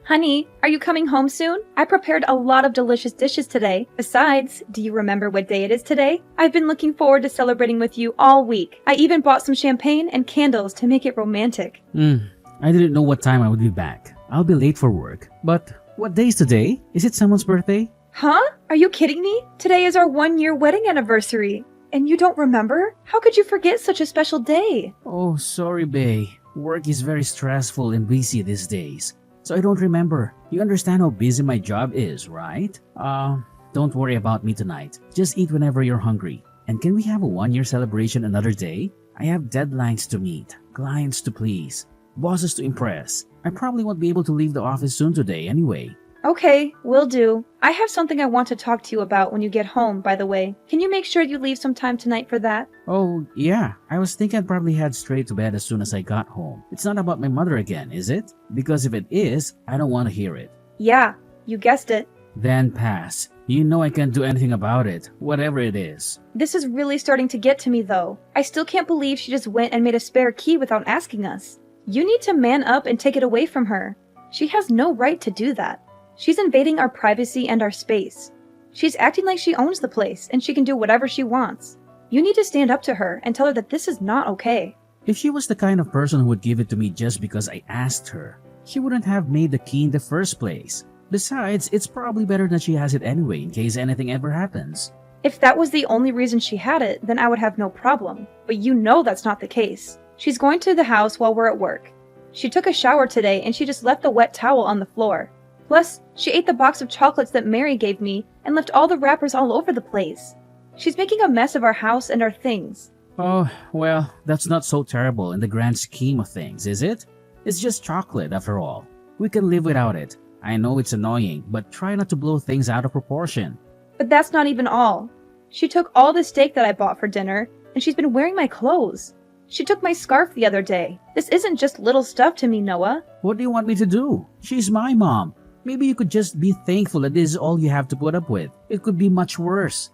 Honey, are you coming home soon? I prepared a lot of delicious dishes today. Besides, do you remember what day it is today? I've been looking forward to celebrating with you all week. I even bought some champagne and candles to make it romantic. I didn't know what time I would be back. I'll be late for work. But what day is today? Is it someone's birthday? Huh? Are you kidding me? Today is our 1-year wedding anniversary. And you don't remember? How could you forget such a special day? Oh, sorry, bae. Work is very stressful and busy these days. So I don't remember. You understand how busy my job is, right? Don't worry about me tonight. Just eat whenever you're hungry. And can we have a 1-year celebration another day? I have deadlines to meet, clients to please, bosses to impress. I probably won't be able to leave the office soon today anyway. Okay, will do. I have something I want to talk to you about when you get home, by the way. Can you make sure you leave some time tonight for that? Oh, yeah. I was thinking I'd probably head straight to bed as soon as I got home. It's not about my mother again, is it? Because if it is, I don't want to hear it. Yeah, you guessed it. Then pass. You know I can't do anything about it, whatever it is. This is really starting to get to me, though. I still can't believe she just went and made a spare key without asking us. You need to man up and take it away from her. She has no right to do that. She's invading our privacy and our space. She's acting like she owns the place and she can do whatever she wants. You need to stand up to her and tell her that this is not okay. If she was the kind of person who would give it to me just because I asked her, she wouldn't have made the key in the first place. Besides, it's probably better that she has it anyway in case anything ever happens. If that was the only reason she had it, then I would have no problem. But you know that's not the case. She's going to the house while we're at work. She took a shower today and she just left the wet towel on the floor. Plus, she ate the box of chocolates that Mary gave me and left all the wrappers all over the place. She's making a mess of our house and our things. Oh, well, that's not so terrible in the grand scheme of things, is it? It's just chocolate after all. We can live without it. I know it's annoying, but try not to blow things out of proportion. But that's not even all. She took all the steak that I bought for dinner, and she's been wearing my clothes. She took my scarf the other day. This isn't just little stuff to me, Noah. What do you want me to do? She's my mom. Maybe you could just be thankful that this is all you have to put up with. It could be much worse.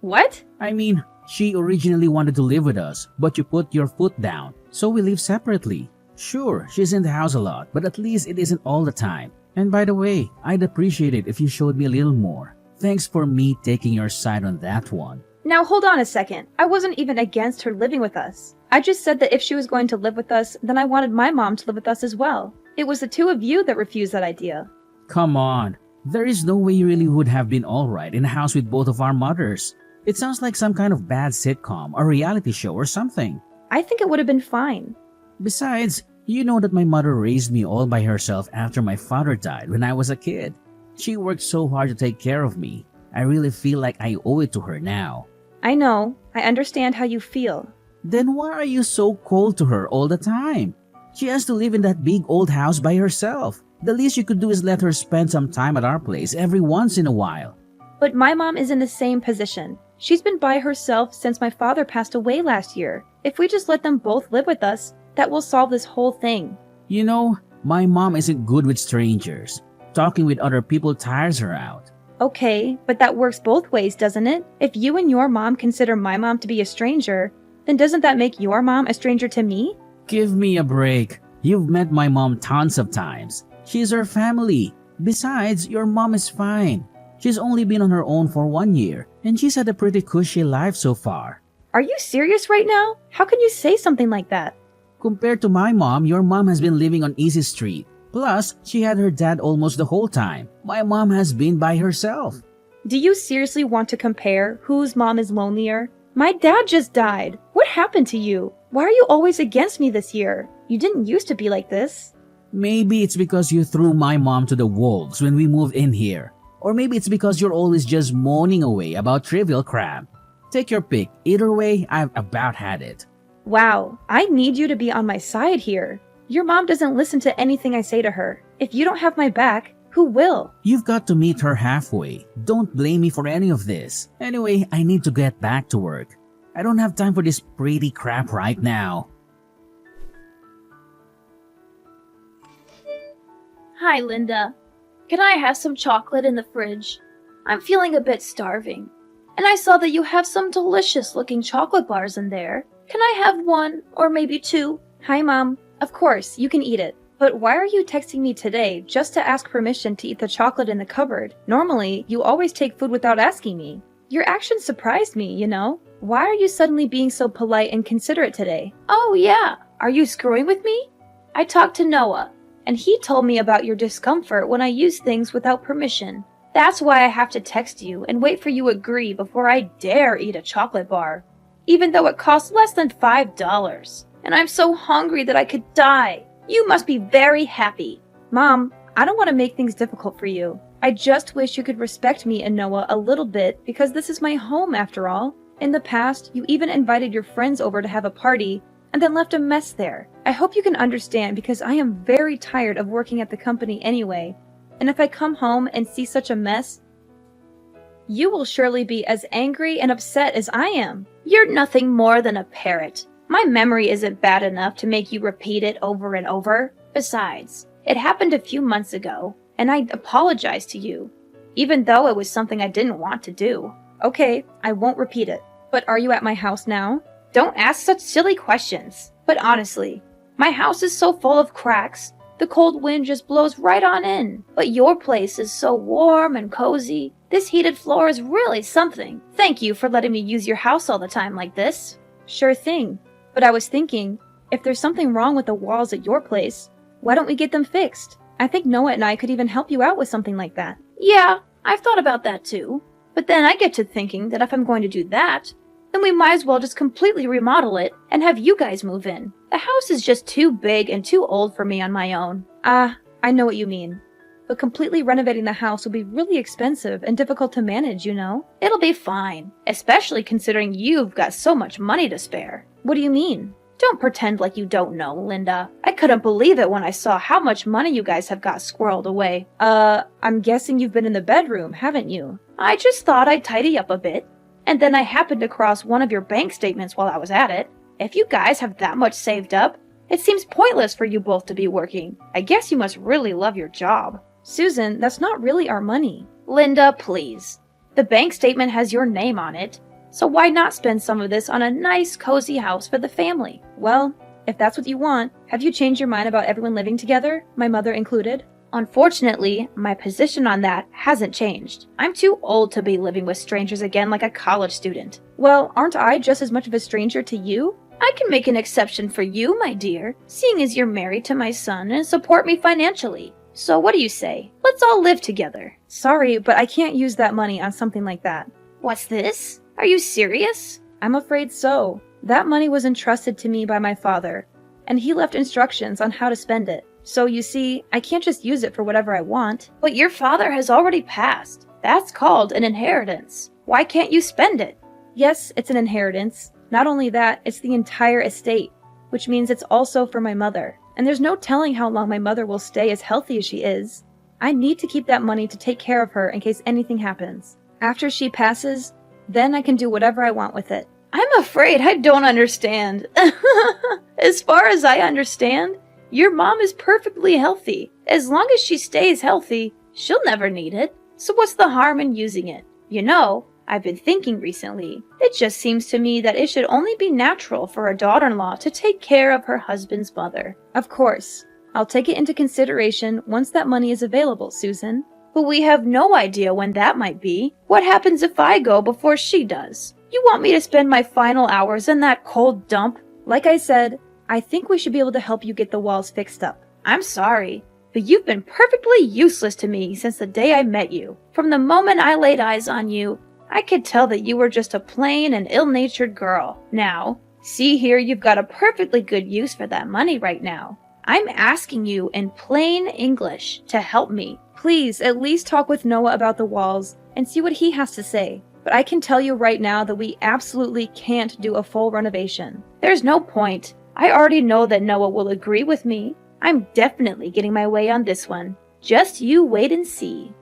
What? I mean, she originally wanted to live with us, but you put your foot down, so we live separately. Sure, she's in the house a lot, but at least it isn't all the time. And by the way, I'd appreciate it if you showed me a little more. Thanks for me taking your side on that one. Now hold on a second. I wasn't even against her living with us. I just said that if she was going to live with us, then I wanted my mom to live with us as well. It was the two of you that refused that idea. Come on. There is no way you really would have been alright in a house with both of our mothers. It sounds like some kind of bad sitcom or reality show or something. I think it would have been fine. Besides, you know that my mother raised me all by herself after my father died when I was a kid. She worked so hard to take care of me. I really feel like I owe it to her now. I know. I understand how you feel. Then why are you so cold to her all the time? She has to live in that big old house by herself. The least you could do is let her spend some time at our place every once in a while. But my mom is in the same position. She's been by herself since my father passed away last year. If we just let them both live with us, that will solve this whole thing. You know, my mom isn't good with strangers. Talking with other people tires her out. Okay, but that works both ways, doesn't it? If you and your mom consider my mom to be a stranger, then doesn't that make your mom a stranger to me? Give me a break. You've met my mom tons of times. She's her family. Besides, your mom is fine. She's only been on her own for 1 year, and she's had a pretty cushy life so far. Are you serious right now? How can you say something like that? Compared to my mom, your mom has been living on Easy Street. Plus, she had her dad almost the whole time. My mom has been by herself. Do you seriously want to compare whose mom is lonelier? My dad just died. What happened to you? Why are you always against me this year? You didn't used to be like this. Maybe it's because you threw my mom to the wolves when we moved in here. Or maybe it's because you're always just moaning away about trivial crap. Take your pick. Either way, I've about had it. Wow, I need you to be on my side here. Your mom doesn't listen to anything I say to her. If you don't have my back, who will? You've got to meet her halfway. Don't blame me for any of this. Anyway, I need to get back to work. I don't have time for this pretty crap right now. Hi, Linda. Can I have some chocolate in the fridge? I'm feeling a bit starving. And I saw that you have some delicious looking chocolate bars in there. Can I have one or maybe two? Hi, Mom. Of course, you can eat it. But why are you texting me today just to ask permission to eat the chocolate in the cupboard? Normally, you always take food without asking me. Your actions surprised me, you know? Why are you suddenly being so polite and considerate today? Oh yeah, are you screwing with me? I talked to Noah, and he told me about your discomfort when I use things without permission. That's why I have to text you and wait for you to agree before I dare eat a chocolate bar, even though it costs less than $5. And I'm so hungry that I could die. You must be very happy. Mom, I don't want to make things difficult for you. I just wish you could respect me and Noah a little bit because this is my home after all. In the past, you even invited your friends over to have a party and then left a mess there. I hope you can understand because I am very tired of working at the company anyway. And if I come home and see such a mess, you will surely be as angry and upset as I am. You're nothing more than a parrot. My memory isn't bad enough to make you repeat it over and over. Besides, it happened a few months ago, and I apologized to you, even though it was something I didn't want to do. Okay, I won't repeat it. But are you at my house now? Don't ask such silly questions. But honestly, my house is so full of cracks, the cold wind just blows right on in. But your place is so warm and cozy. This heated floor is really something. Thank you for letting me use your house all the time like this. Sure thing. But I was thinking, if there's something wrong with the walls at your place, why don't we get them fixed? I think Noah and I could even help you out with something like that. Yeah, I've thought about that too. But then I get to thinking that if I'm going to do that, then we might as well just completely remodel it and have you guys move in. The house is just too big and too old for me on my own. I know what you mean. But completely renovating the house will be really expensive and difficult to manage, you know? It'll be fine, especially considering you've got so much money to spare. What do you mean? Don't pretend like you don't know, Linda. I couldn't believe it when I saw how much money you guys have got squirreled away. I'm guessing you've been in the bedroom, haven't you? I just thought I'd tidy up a bit. And then I happened to cross one of your bank statements while I was at it. If you guys have that much saved up, it seems pointless for you both to be working. I guess you must really love your job. Susan, that's not really our money. Linda, please. The bank statement has your name on it, so why not spend some of this on a nice, cozy house for the family? Well, if that's what you want, have you changed your mind about everyone living together, my mother included? Unfortunately, my position on that hasn't changed. I'm too old to be living with strangers again like a college student. Well, aren't I just as much of a stranger to you? I can make an exception for you, my dear, seeing as you're married to my son and support me financially. So what do you say? Let's all live together. Sorry, but I can't use that money on something like that. What's this? Are you serious? I'm afraid so. That money was entrusted to me by my father, and he left instructions on how to spend it. So you see, I can't just use it for whatever I want. But your father has already passed. That's called an inheritance. Why can't you spend it? Yes, it's an inheritance. Not only that, it's the entire estate, which means it's also for my mother. And there's no telling how long my mother will stay as healthy as she is. I need to keep that money to take care of her in case anything happens. After she passes, then I can do whatever I want with it. I'm afraid I don't understand. As far as I understand, your mom is perfectly healthy. As long as she stays healthy, she'll never need it. So what's the harm in using it? You know, I've been thinking recently. It just seems to me that it should only be natural for a daughter-in-law to take care of her husband's mother. Of course. I'll take it into consideration once that money is available, Susan. But we have no idea when that might be. What happens if I go before she does? You want me to spend my final hours in that cold dump? Like I said, I think we should be able to help you get the walls fixed up. I'm sorry, but you've been perfectly useless to me since the day I met you. From the moment I laid eyes on you, I could tell that you were just a plain and ill-natured girl. Now, see here, you've got a perfectly good use for that money right now. I'm asking you in plain English to help me. Please, at least talk with Noah about the walls and see what he has to say. But I can tell you right now that we absolutely can't do a full renovation. There's no point. I already know that Noah will agree with me. I'm definitely getting my way on this one. Just you wait and see.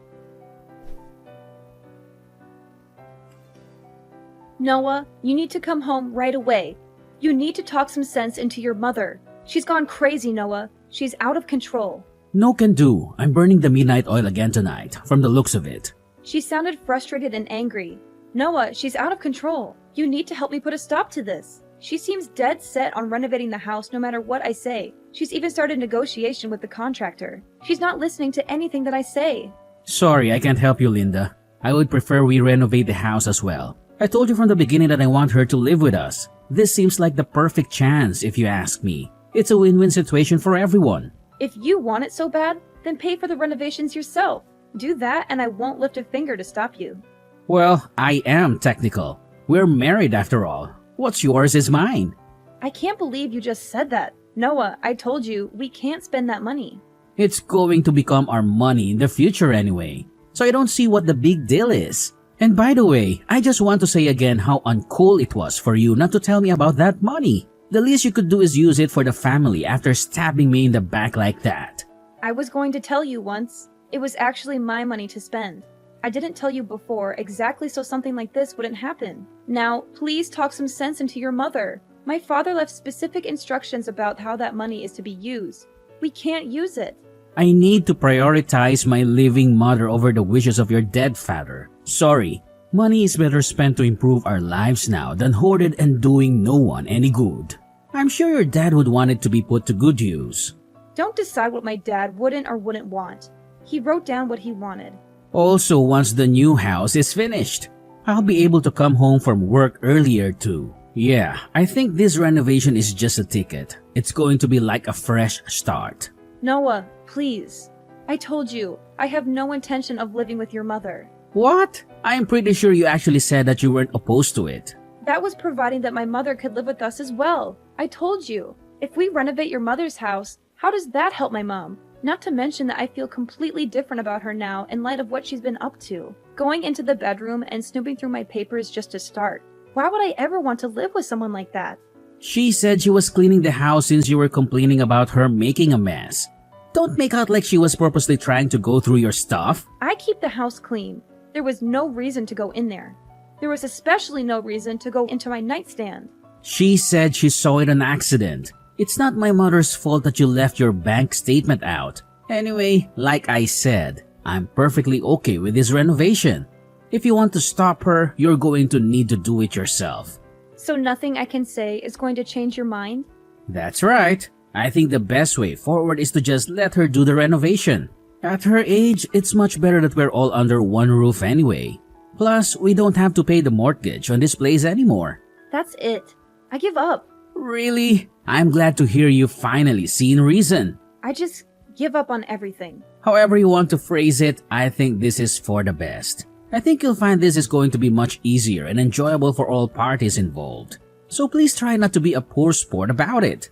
Noah, you need to come home right away. You need to talk some sense into your mother. She's gone crazy, Noah. She's out of control. No can do. I'm burning the midnight oil again tonight, from the looks of it. She sounded frustrated and angry. Noah, she's out of control. You need to help me put a stop to this. She seems dead set on renovating the house no matter what I say. She's even started negotiation with the contractor. She's not listening to anything that I say. Sorry, I can't help you, Linda. I would prefer we renovate the house as well. I told you from the beginning that I want her to live with us. This seems like the perfect chance, if you ask me. It's a win-win situation for everyone. If you want it so bad, then pay for the renovations yourself. Do that and I won't lift a finger to stop you. Well, I am technical. We're married after all. What's yours is mine. I can't believe you just said that. Noah, I told you, we can't spend that money. It's going to become our money in the future anyway. So I don't see what the big deal is. And by the way, I just want to say again how uncool it was for you not to tell me about that money. The least you could do is use it for the family after stabbing me in the back like that. I was going to tell you once. It was actually my money to spend. I didn't tell you before exactly so something like this wouldn't happen. Now, please talk some sense into your mother. My father left specific instructions about how that money is to be used. We can't use it. I need to prioritize my living mother over the wishes of your dead father. Sorry, money is better spent to improve our lives now than hoarded and doing no one any good. I'm sure your dad would want it to be put to good use. Don't decide what my dad wouldn't or wouldn't want. He wrote down what he wanted. Also, once the new house is finished, I'll be able to come home from work earlier too. Yeah, I think this renovation is just a ticket. It's going to be like a fresh start. Noah, please. I told you, I have no intention of living with your mother. What? I'm pretty sure you actually said that you weren't opposed to it. That was providing that my mother could live with us as well. I told you, if we renovate your mother's house, how does that help my mom? Not to mention that I feel completely different about her now in light of what she's been up to. Going into the bedroom and snooping through my papers just to start. Why would I ever want to live with someone like that? She said she was cleaning the house since you were complaining about her making a mess. Don't make out like she was purposely trying to go through your stuff. I keep the house clean. There was no reason to go in there. There was especially no reason to go into my nightstand. She said she saw it on accident. It's not my mother's fault that you left your bank statement out. Anyway, like I said, I'm perfectly okay with this renovation. If you want to stop her, you're going to need to do it yourself. So nothing I can say is going to change your mind? That's right. I think the best way forward is to just let her do the renovation. At her age, it's much better that we're all under one roof anyway. Plus, we don't have to pay the mortgage on this place anymore. That's it. I give up. Really? I'm glad to hear you finally seen reason. I just give up on everything. However you want to phrase it, I think this is for the best. I think you'll find this is going to be much easier and enjoyable for all parties involved. So please try not to be a poor sport about it.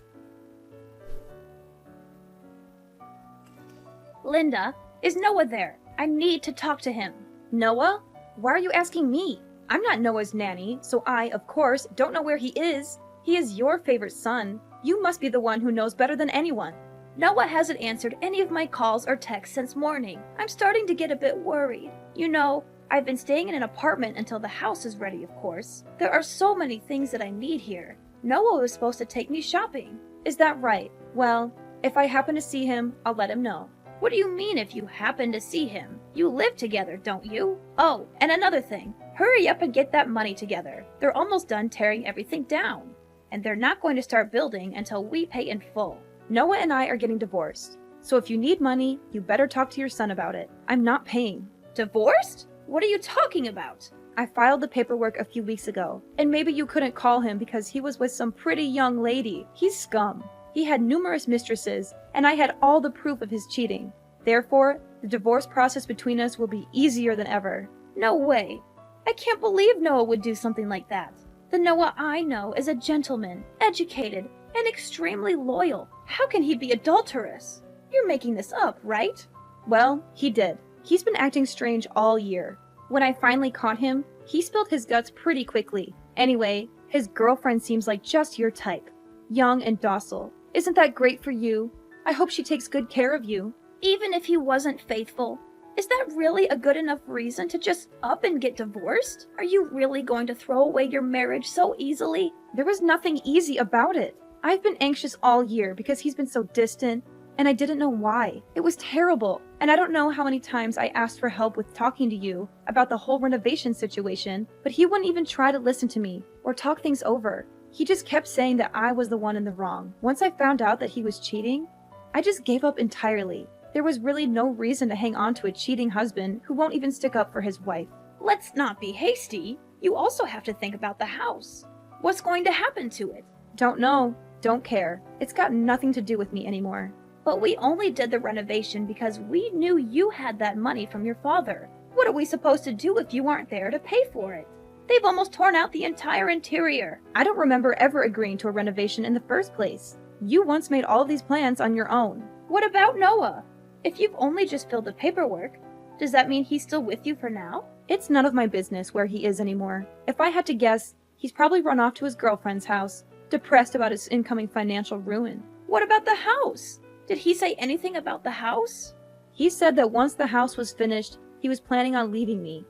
Linda, is Noah there? I need to talk to him. Noah? Why are you asking me? I'm not Noah's nanny, so I, of course, don't know where he is. He is your favorite son. You must be the one who knows better than anyone. Noah hasn't answered any of my calls or texts since morning. I'm starting to get a bit worried. You know, I've been staying in an apartment until the house is ready, of course. There are so many things that I need here. Noah was supposed to take me shopping. Is that right? Well, if I happen to see him, I'll let him know. What do you mean if you happen to see him? You live together, don't you? Oh, and another thing. Hurry up and get that money together. They're almost done tearing everything down. And they're not going to start building until we pay in full. Noah and I are getting divorced. So if you need money, you better talk to your son about it. I'm not paying. Divorced? What are you talking about? I filed the paperwork a few weeks ago. And maybe you couldn't call him because he was with some pretty young lady. He's scum. He had numerous mistresses, and I had all the proof of his cheating. Therefore, the divorce process between us will be easier than ever. No way. I can't believe Noah would do something like that. The Noah I know is a gentleman, educated, and extremely loyal. How can he be adulterous? You're making this up, right? Well, he did. He's been acting strange all year. When I finally caught him, he spilled his guts pretty quickly. Anyway, his girlfriend seems like just your type. Young and docile. Isn't that great for you? I hope she takes good care of you. Even if he wasn't faithful, is that really a good enough reason to just up and get divorced? Are you really going to throw away your marriage so easily? There was nothing easy about it. I've been anxious all year because he's been so distant, and I didn't know why. It was terrible, and I don't know how many times I asked for help with talking to you about the whole renovation situation, but he wouldn't even try to listen to me or talk things over. He just kept saying that I was the one in the wrong. Once I found out that he was cheating, I just gave up entirely. There was really no reason to hang on to a cheating husband who won't even stick up for his wife. Let's not be hasty. You also have to think about the house. What's going to happen to it? Don't know. Don't care. It's got nothing to do with me anymore. But we only did the renovation because we knew you had that money from your father. What are we supposed to do if you aren't there to pay for it? They've almost torn out the entire interior. I don't remember ever agreeing to a renovation in the first place. You once made all of these plans on your own. What about Noah? If you've only just filled the paperwork, does that mean he's still with you for now? It's none of my business where he is anymore. If I had to guess, he's probably run off to his girlfriend's house, depressed about his incoming financial ruin. What about the house? Did he say anything about the house? He said that once the house was finished, he was planning on leaving me.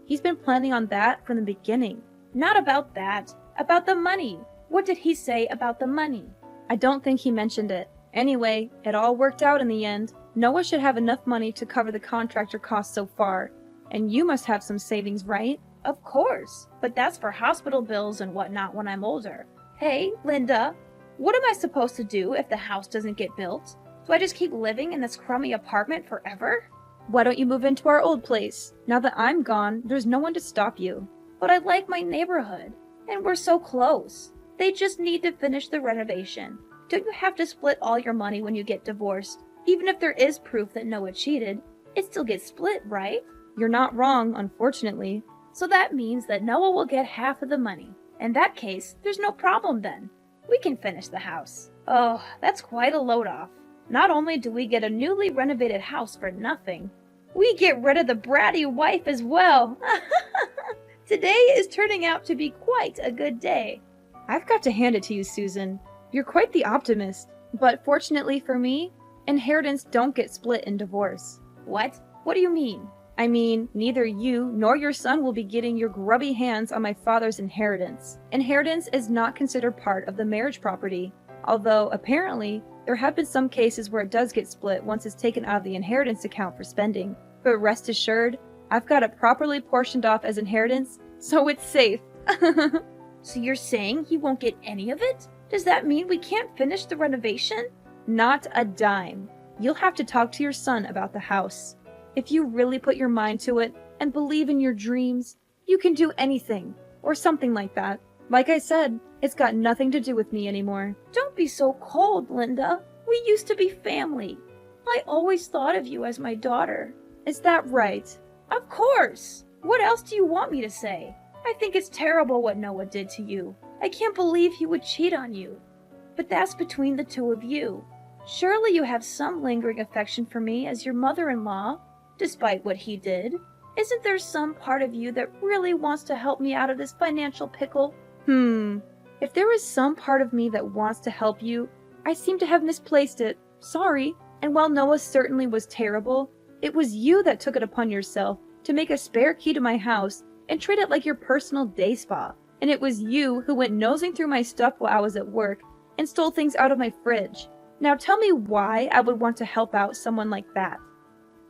He's been planning on that from the beginning. Not about that. About the money. What did he say about the money? I don't think he mentioned it. Anyway, it all worked out in the end. Noah should have enough money to cover the contractor costs so far. And you must have some savings, right? Of course. But that's for hospital bills and whatnot when I'm older. Hey, Linda, what am I supposed to do if the house doesn't get built? Do I just keep living in this crummy apartment forever? Why don't you move into our old place? Now that I'm gone, there's no one to stop you. But I like my neighborhood, and we're so close. They just need to finish the renovation. Don't you have to split all your money when you get divorced? Even if there is proof that Noah cheated, it still gets split, right? You're not wrong, unfortunately. So that means that Noah will get half of the money. In that case, there's no problem then. We can finish the house. Oh, that's quite a load off. Not only do we get a newly renovated house for nothing, we get rid of the bratty wife as well. Today is turning out to be quite a good day. I've got to hand it to you, Susan. You're quite the optimist. But fortunately for me, inheritance don't get split in divorce. What? What do you mean? I mean, neither you nor your son will be getting your grubby hands on my father's inheritance. Inheritance is not considered part of the marriage property, although apparently there have been some cases where it does get split once it's taken out of the inheritance account for spending. But rest assured, I've got it properly portioned off as inheritance, so it's safe. So you're saying he won't get any of it? Does that mean we can't finish the renovation? Not a dime. You'll have to talk to your son about the house. If you really put your mind to it and believe in your dreams, you can do anything, or something like that. Like I said, it's got nothing to do with me anymore. Don't be so cold, Linda. We used to be family. I always thought of you as my daughter. Is that right? Of course! What else do you want me to say? I think it's terrible what Noah did to you. I can't believe he would cheat on you. But that's between the two of you. Surely you have some lingering affection for me as your mother-in-law, despite what he did. Isn't there some part of you that really wants to help me out of this financial pickle? If there is some part of me that wants to help you, I seem to have misplaced it. Sorry. And while Noah certainly was terrible, it was you that took it upon yourself to make a spare key to my house and treat it like your personal day spa. And it was you who went nosing through my stuff while I was at work and stole things out of my fridge. Now tell me why I would want to help out someone like that.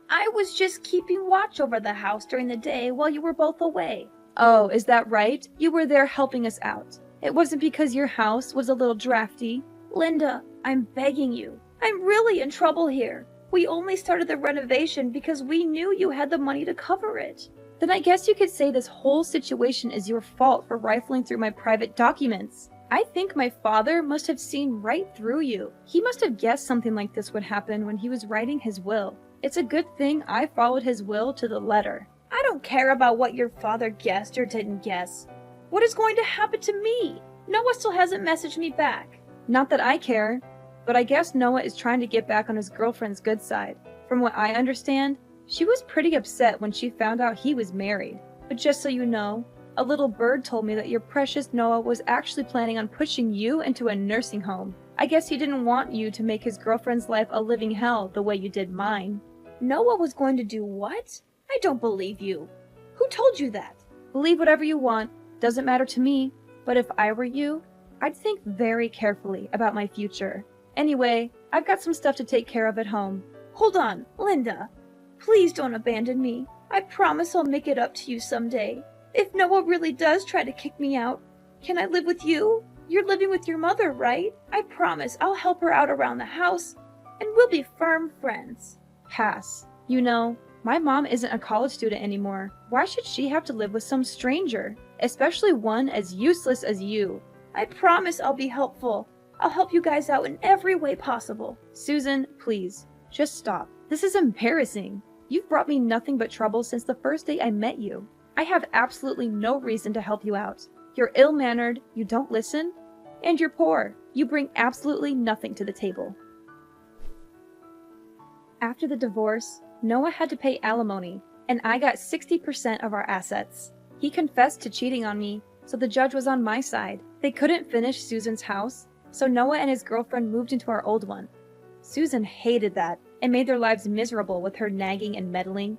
I was just keeping watch over the house during the day while you were both away. Oh, is that right? You were there helping us out. It wasn't because your house was a little drafty. Linda, I'm begging you. I'm really in trouble here. We only started the renovation because we knew you had the money to cover it. Then I guess you could say this whole situation is your fault for rifling through my private documents. I think my father must have seen right through you. He must have guessed something like this would happen when he was writing his will. It's a good thing I followed his will to the letter. I don't care about what your father guessed or didn't guess. What is going to happen to me? Noah still hasn't messaged me back. Not that I care, but I guess Noah is trying to get back on his girlfriend's good side. From what I understand, she was pretty upset when she found out he was married. But just so you know, a little bird told me that your precious Noah was actually planning on pushing you into a nursing home. I guess he didn't want you to make his girlfriend's life a living hell the way you did mine. Noah was going to do what? I don't believe you. Who told you that? Believe whatever you want. Doesn't matter to me. But if I were you, I'd think very carefully about my future. Anyway, I've got some stuff to take care of at home. Hold on, Linda. Please don't abandon me. I promise I'll make it up to you someday. If Noah really does try to kick me out, can I live with you? You're living with your mother, right? I promise I'll help her out around the house, and we'll be firm friends. Pass. You know, my mom isn't a college student anymore. Why should she have to live with some stranger? Especially one as useless as you. I promise I'll be helpful. I'll help you guys out in every way possible. Susan, please, just stop. This is embarrassing. You've brought me nothing but trouble since the first day I met you. I have absolutely no reason to help you out. You're ill-mannered, you don't listen, and you're poor. You bring absolutely nothing to the table. After the divorce, Noah had to pay alimony, and I got 60% of our assets. He confessed to cheating on me, so the judge was on my side. They couldn't finish Susan's house, so Noah and his girlfriend moved into our old one. Susan hated that and made their lives miserable with her nagging and meddling.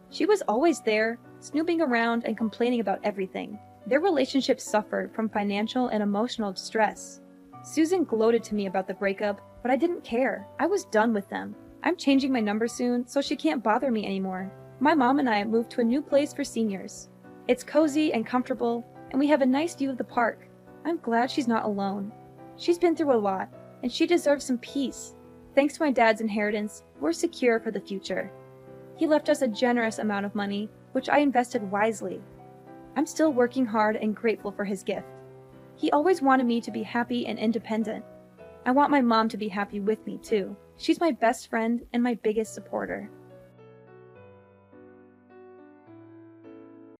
She was always there, snooping around and complaining about everything. Their relationship suffered from financial and emotional stress. Susan gloated to me about the breakup, but I didn't care. I was done with them. I'm changing my number soon, so she can't bother me anymore. My mom and I moved to a new place for seniors. It's cozy and comfortable, and we have a nice view of the park. I'm glad she's not alone. She's been through a lot, and she deserves some peace. Thanks to my dad's inheritance, we're secure for the future. He left us a generous amount of money, which I invested wisely. I'm still working hard and grateful for his gift. He always wanted me to be happy and independent. I want my mom to be happy with me, too. She's my best friend and my biggest supporter.